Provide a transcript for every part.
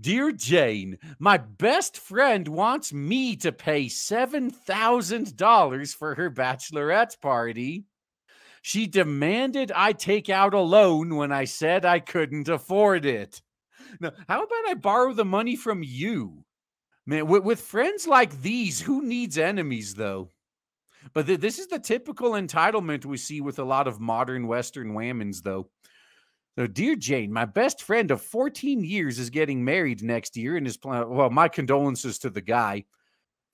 Dear Jane, my best friend wants me to pay $7,000 for her bachelorette party. She demanded I take out a loan when I said I couldn't afford it. Now, how about I borrow the money from you? Man, with friends like these, who needs enemies, though? But this is the typical entitlement we see with a lot of modern Western whammons, though. So, dear Jane, my best friend of 14 years is getting married next year and is well, my condolences to the guy,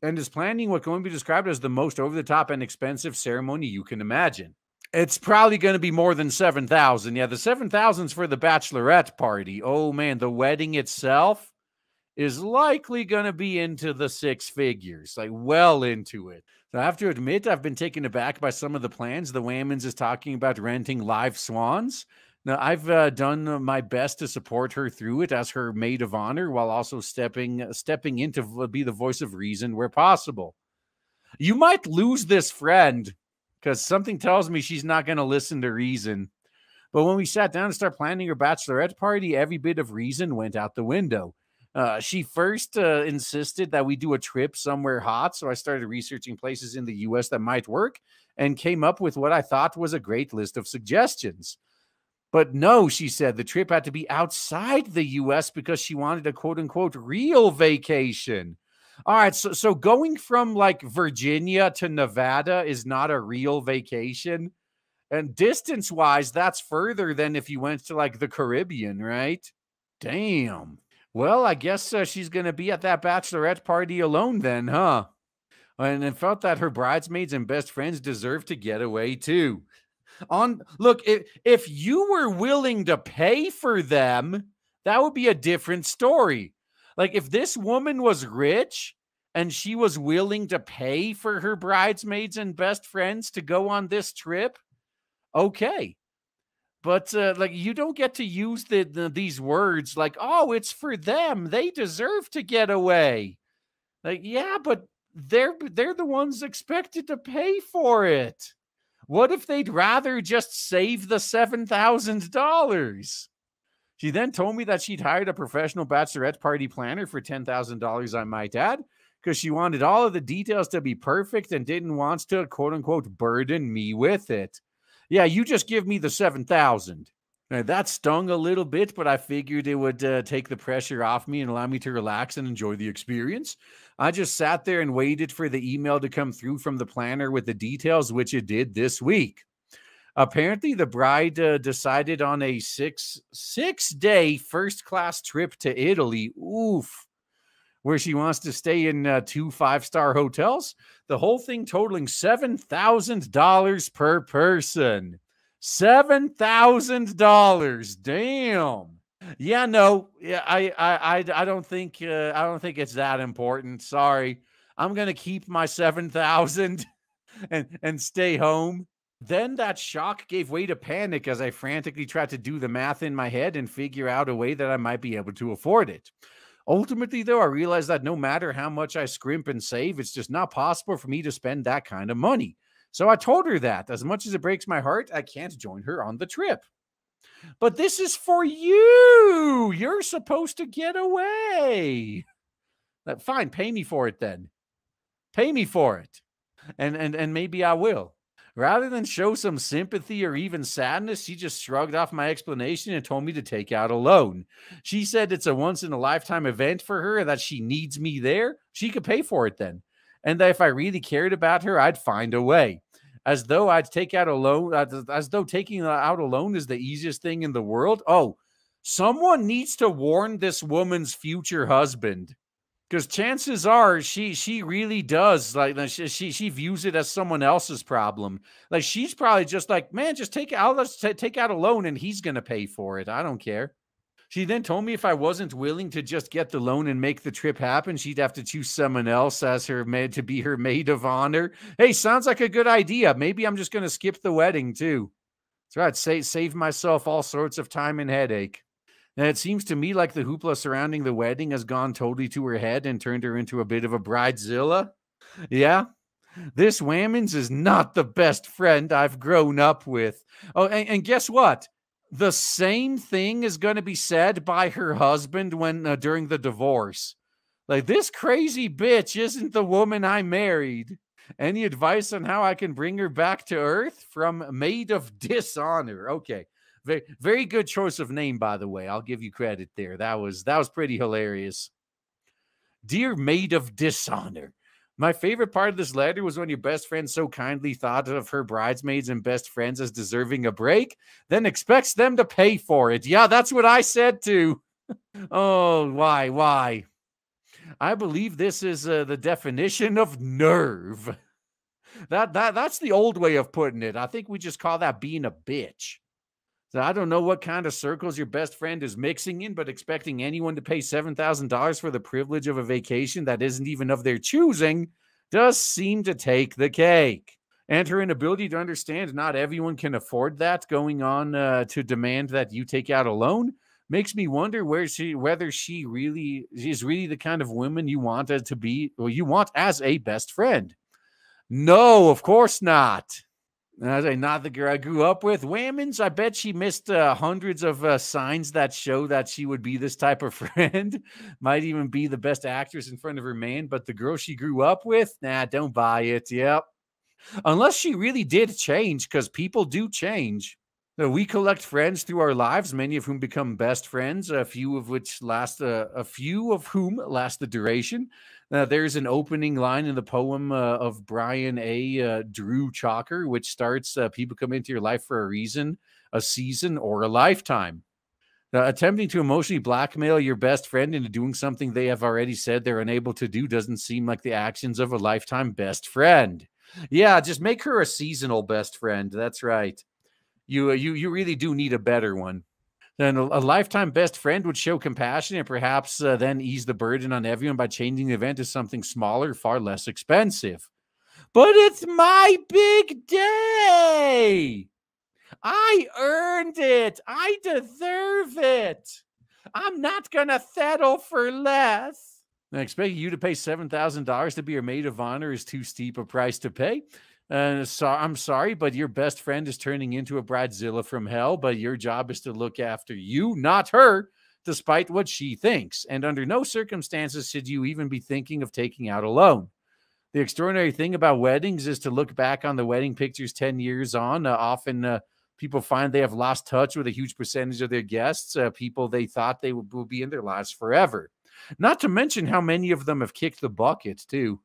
and is planning what going to be described as the most over-the-top and expensive ceremony you can imagine. It's probably going to be more than 7,000. Yeah, the 7,000's for the bachelorette party. Oh man, the wedding itself is likely going to be into the six figures, like well into it. So I have to admit, I've been taken aback by some of the plans. The Whammons is talking about renting live swans. Now, I've done my best to support her through it as her maid of honor, while also stepping in to be the voice of reason where possible. You might lose this friend, because something tells me she's not going to listen to reason. But when we sat down to start planning her bachelorette party, every bit of reason went out the window. She first insisted that we do a trip somewhere hot, so I started researching places in the U.S. that might work and came up with what I thought was a great list of suggestions. But no, she said, the trip had to be outside the U.S. because she wanted a quote-unquote real vacation. All right, so going from like Virginia to Nevada is not a real vacation. And distance-wise, that's further than if you went to like the Caribbean, right? Damn. Well, I guess she's going to be at that bachelorette party alone then, huh? And it felt that her bridesmaids and best friends deserve to get away too. Look, if you were willing to pay for them, that would be a different story. Like if this woman was rich and she was willing to pay for her bridesmaids and best friends to go on this trip, okay. But like you don't get to use these words like, oh, it's for them. They deserve to get away. Like, yeah, but they're the ones expected to pay for it. What if they'd rather just save the $7,000? She then told me that she'd hired a professional bachelorette party planner for $10,000, I might add, because she wanted all of the details to be perfect and didn't want to, quote unquote, burden me with it. Yeah, you just give me the 7,000. That stung a little bit, but I figured it would take the pressure off me and allow me to relax and enjoy the experience. I just sat there and waited for the email to come through from the planner with the details, which it did this week. Apparently, the bride decided on a six-day first-class trip to Italy. Oof. Where she wants to stay in 2 5-star hotels. The whole thing totaling $7,000 per person. $7,000. Damn. Yeah, no. Yeah, I don't think it's that important. Sorry. I'm going to keep my 7,000 and stay home. Then that shock gave way to panic as I frantically tried to do the math in my head and figure out a way that I might be able to afford it. Ultimately, though, I realized that no matter how much I scrimp and save, it's just not possible for me to spend that kind of money. So I told her that, as much as it breaks my heart, I can't join her on the trip. But this is for you. You're supposed to get away. Fine, pay me for it then. Pay me for it. And maybe I will. Rather than show some sympathy or even sadness, she just shrugged off my explanation and told me to take out a loan. She said it's a once-in-a-lifetime event for her and that she needs me there. She could pay for it then. And that if I really cared about her, I'd find a way. As though I'd take out a loan, as though taking out a loan is the easiest thing in the world. Oh, someone needs to warn this woman's future husband. Because chances are she really does, like, she views it as someone else's problem. Like, she's probably just like, man, just take out a loan and he's going to pay for it. I don't care. She then told me if I wasn't willing to just get the loan and make the trip happen, she'd have to choose someone else as her maid to be her maid of honor. Hey, sounds like a good idea. Maybe I'm just going to skip the wedding too. That's right. Save myself all sorts of time and headache. And it seems to me like the hoopla surrounding the wedding has gone totally to her head and turned her into a bit of a bridezilla. Yeah, this Whammons is not the best friend I've grown up with. Oh, and guess what? The same thing is going to be said by her husband when during the divorce. Like, this crazy bitch isn't the woman I married. Any advice on how I can bring her back to earth? From Maid of Dishonor. Okay. Very, very good choice of name, by the way. I'll give you credit there. That was pretty hilarious. Dear Maid of Dishonor, my favorite part of this letter was when your best friend so kindly thought of her bridesmaids and best friends as deserving a break, then expects them to pay for it. Yeah, that's what I said too. Oh, why? I believe this is the definition of nerve. That's the old way of putting it. I think we just call that being a bitch. So I don't know what kind of circles your best friend is mixing in, but expecting anyone to pay $7,000 for the privilege of a vacation that isn't even of their choosing does seem to take the cake. And her inability to understand not everyone can afford that going on to demand that you take out a loan makes me wonder whether she really is really the kind of woman you want to be, or you want as a best friend. No, of course not. Not the girl I grew up with. Whammons, I bet she missed hundreds of signs that show that she would be this type of friend. Might even be the best actress in front of her man, but the girl she grew up with, nah, don't buy it. Yep. Unless she really did change, because people do change. We collect friends through our lives, many of whom become best friends, a few of whom last the duration. There's an opening line in the poem of Brian A. Drew Chalker, which starts, people come into your life for a reason, a season, or a lifetime. Attempting to emotionally blackmail your best friend into doing something they have already said they're unable to do doesn't seem like the actions of a lifetime best friend. Yeah, just make her a seasonal best friend. That's right. You really do need a better one. Then a lifetime best friend would show compassion and perhaps then ease the burden on everyone by changing the event to something smaller, far less expensive. But it's my big day. I earned it. I deserve it. I'm not going to settle for less. I expect you to pay $7,000 to be your maid of honor is too steep a price to pay. So I'm sorry, but your best friend is turning into a Bridezilla from hell, but your job is to look after you, not her, despite what she thinks. And under no circumstances should you even be thinking of taking out a loan. The extraordinary thing about weddings is to look back on the wedding pictures 10 years on. Often people find they have lost touch with a huge percentage of their guests, people they thought they would be in their lives forever. Not to mention how many of them have kicked the bucket, too.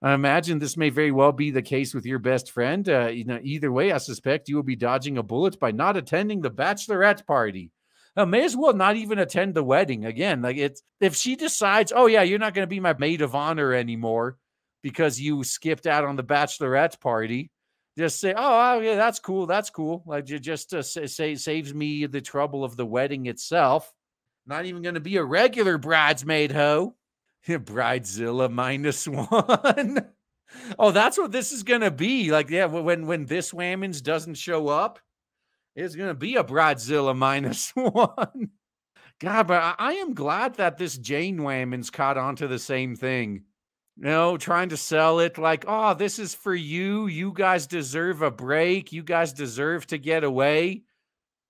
I imagine this may very well be the case with your best friend. Either way, I suspect you will be dodging a bullet by not attending the bachelorette party. May as well not even attend the wedding. Again, like, it's if she decides, oh yeah, you're not going to be my maid of honor anymore because you skipped out on the bachelorette party, just say, oh yeah, that's cool. Like, just saves me the trouble of the wedding itself. Not even going to be a regular bridesmaid hoe. Bridezilla -1. Oh, that's what this is gonna be. Like, yeah, when this Whammons doesn't show up, it's gonna be a Bridezilla -1. God, but I am glad that this Jane Whammons caught on to the same thing. Trying to sell it like, oh, this is for you. You guys deserve a break. You guys deserve to get away.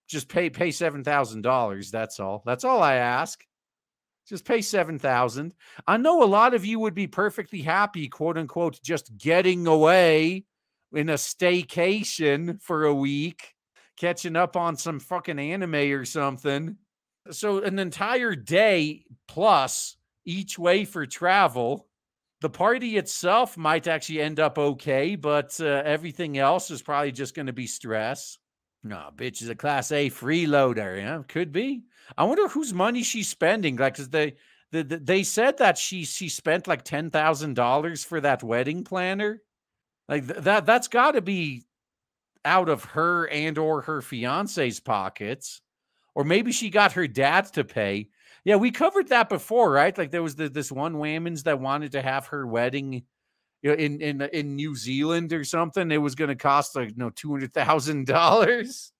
Just pay $7,000. That's all. That's all I ask. Just pay $7,000. I know a lot of you would be perfectly happy, quote unquote, just getting away in a staycation for a week, catching up on some fucking anime or something. So an entire day plus each way for travel. The party itself might actually end up okay, but everything else is probably just going to be stress. No, bitch is a Class A freeloader. Yeah, could be. I wonder whose money she's spending. Like, cause they said that she spent like $10,000 for that wedding planner. Like that's got to be out of her and or her fiance's pockets, or maybe she got her dad to pay. Yeah, we covered that before, right? Like there was this one Whammons that wanted to have her wedding in New Zealand or something. It was going to cost like $200,000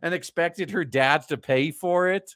and expected her dad to pay for it.